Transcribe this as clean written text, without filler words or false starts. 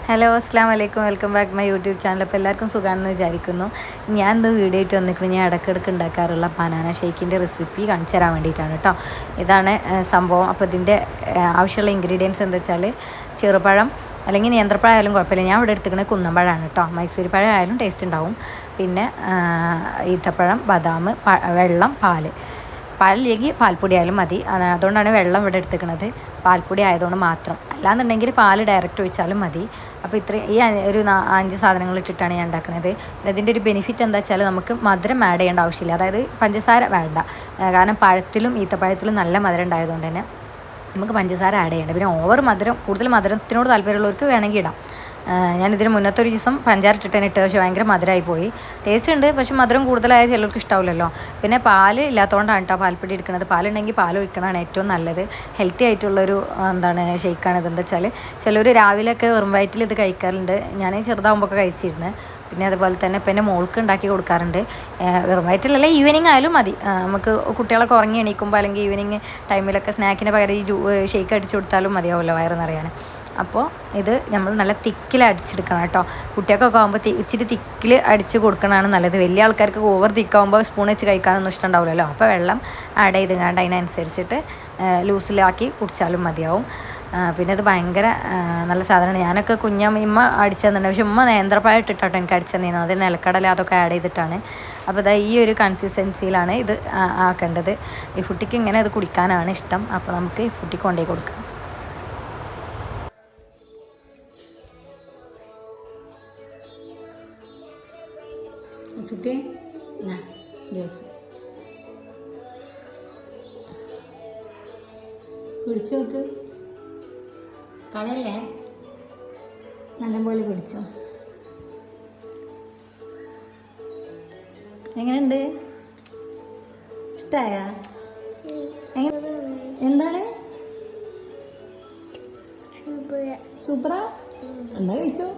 Hello അസ്സാം വലൈക്കും welcome back my YouTube channel. അപ്പോൾ എല്ലാവർക്കും സുഖമാണെന്ന് വിചാരിക്കുന്നു. ഞാൻ ഇന്ന് വീഡിയോ ആയിട്ട് വന്നിരിക്കുന്നത് ഞാൻ ഇടയ്ക്കിടയ്ക്ക് ഉണ്ടാക്കാറുള്ള ബനാന ഷേക്കിൻ്റെ റെസിപ്പി കാണിച്ചു തരാൻ വേണ്ടിയിട്ടാണ് കേട്ടോ. ഇതാണ് സംഭവം. അപ്പോൾ ഇതിൻ്റെ ആവശ്യമുള്ള ഇൻഗ്രീഡിയൻസ് എന്താ വെച്ചാൽ ചെറുപഴം അല്ലെങ്കിൽ നേന്ത്രപ്പഴം ആയാലും കുഴപ്പമില്ല. ഞാൻ ഇവിടെ എടുത്തിരിക്കുന്നത് കുന്നമ്പഴമാണ് കേട്ടോ. മൈസൂരി പഴം ആയാലും ടേസ്റ്റ് ഉണ്ടാവും. പിന്നെ ഈത്തപ്പഴം, ബദാം, വെള്ളം, പാലില്ലെങ്കിൽ പാൽപ്പൊടി ആയാലും മതി. അതുകൊണ്ടാണ് വെള്ളം ഇവിടെ എടുത്തിരിക്കുന്നത്, പാൽപ്പൊടി ആയതുകൊണ്ട് മാത്രം. അല്ലാന്നുണ്ടെങ്കിൽ പാൽ ഡയറക്റ്റ് ഒഴിച്ചാലും മതി. അപ്പോൾ ഈ ഒരു 5 സാധനങ്ങൾ ഇട്ടിട്ടാണ് ഞാൻ ഉണ്ടാക്കുന്നത്. ഇതിൻ്റെ ഒരു ബെനിഫിറ്റ് എന്താ വെച്ചാൽ നമുക്ക് മധുരം ആഡ് ചെയ്യേണ്ട ആവശ്യമില്ല. അതായത് പഞ്ചസാര വേണ്ട. കാരണം പഴത്തിലും ഈത്തപ്പഴത്തിലും നല്ല മധുരം ഉണ്ടായതുകൊണ്ട് തന്നെ നമുക്ക് പഞ്ചസാര ആഡ് ചെയ്യേണ്ട. പിന്നെ കൂടുതൽ മധുരത്തിനോട് താല്പര്യമുള്ളവർക്ക് വേണമെങ്കിൽ ഇടാം. ഞാനിതിന് മുന്നത്തെ ഒരു ദിവസം പഞ്ചാര ഇട്ടിട്ട് പക്ഷേ ഭയങ്കര മധുരമായി പോയി. ടേസ്റ്റ് ഉണ്ട്, പക്ഷെ മധുരം കൂടുതലായ ചിലർക്ക് ഇഷ്ടാവില്ലല്ലോ. പിന്നെ പാൽ ഇല്ലാത്തതുകൊണ്ടാണ് കേട്ടോ പാൽപ്പൊടി എടുക്കുന്നത്. പാലുണ്ടെങ്കിൽ പാൽ ഒഴിക്കണതാണ് ഏറ്റവും നല്ലത്. ഹെൽത്തി ആയിട്ടുള്ളൊരു ഷെയ്ക്കാണ് ഇത്. എന്താ വെച്ചാൽ ചിലർ രാവിലെയൊക്കെ വെറും വയറ്റിൽ ഇത് കഴിക്കാറുണ്ട്. ഞാൻ ചെറുതാകുമ്പോഴൊക്കെ കഴിച്ചിരുന്നു. പിന്നെ അതുപോലെ തന്നെ ഇപ്പം എൻ്റെ മോൾക്ക് ഉണ്ടാക്കി കൊടുക്കാറുണ്ട്. വെറും വയറ്റിലല്ല, ഈവനിങ് ആയാലും മതി. നമുക്ക് കുട്ടികളൊക്കെ ഉറങ്ങി എണീക്കുമ്പോൾ അല്ലെങ്കിൽ ഈവനിങ് ടൈമിലൊക്കെ സ്നാക്കിന് പകരം ഈ ഷെയ്ക്ക് അടിച്ചു കൊടുത്താലും മതിയാവുമല്ലോ വയറ് നിറയാൻ. അപ്പോൾ ഇത് നമ്മൾ നല്ല തിക്കിൽ അടിച്ചെടുക്കണം കേട്ടോ. കുട്ടികൾക്കൊക്കെ ആകുമ്പോൾ ഇച്ചിരി തിക്കിൽ അടിച്ച് കൊടുക്കണതാണ് നല്ലത്. വലിയ ആൾക്കാർക്ക് ഓവർ തിക്കാകുമ്പോൾ സ്പൂൺ വെച്ച് കഴിക്കാനൊന്നും ഇഷ്ടമുണ്ടാവില്ലല്ലോ. അപ്പോൾ വെള്ളം ആഡ് ചെയ്ത് കണ്ട് അതിനനുസരിച്ചിട്ട് ലൂസിലാക്കി കുടിച്ചാലും മതിയാവും. പിന്നെ ഇത് ഭയങ്കര നല്ല സാധനമാണ്. ഞാനൊക്കെ ഇമ്മ അടിച്ചു തന്നിട്ടുണ്ട്. പക്ഷെ ഉമ്മ നേന്ത്രപ്പഴം ഇട്ടിട്ടോ എനിക്ക് അടിച്ചു തന്നിരുന്നത്. അത് നിലക്കടല അതൊക്കെ ആഡ് ചെയ്തിട്ടാണ്. അപ്പോൾ ഇതാ ഈ ഒരു കൺസിസ്റ്റൻസിയിലാണ് ഇത് ആക്കേണ്ടത്. ഈ ഫുട്ടിക്ക് ഇങ്ങനെ ഇത് കുടിക്കാനാണ് ഇഷ്ടം. അപ്പോൾ നമുക്ക് ഈ ഫുട്ടിക്ക് കൊണ്ടുപോയി കൊടുക്കാം. ഫുട്ടി ജ്യൂസ് കുടിച്ചു നോക്ക്, കളയല്ലേ, നല്ലപോലെ കുടിച്ചോ. എങ്ങനെയുണ്ട്? ഇഷ്ടമായ? എന്താണ് സൂപ്പറാ? എന്നാ കഴിച്ചോ.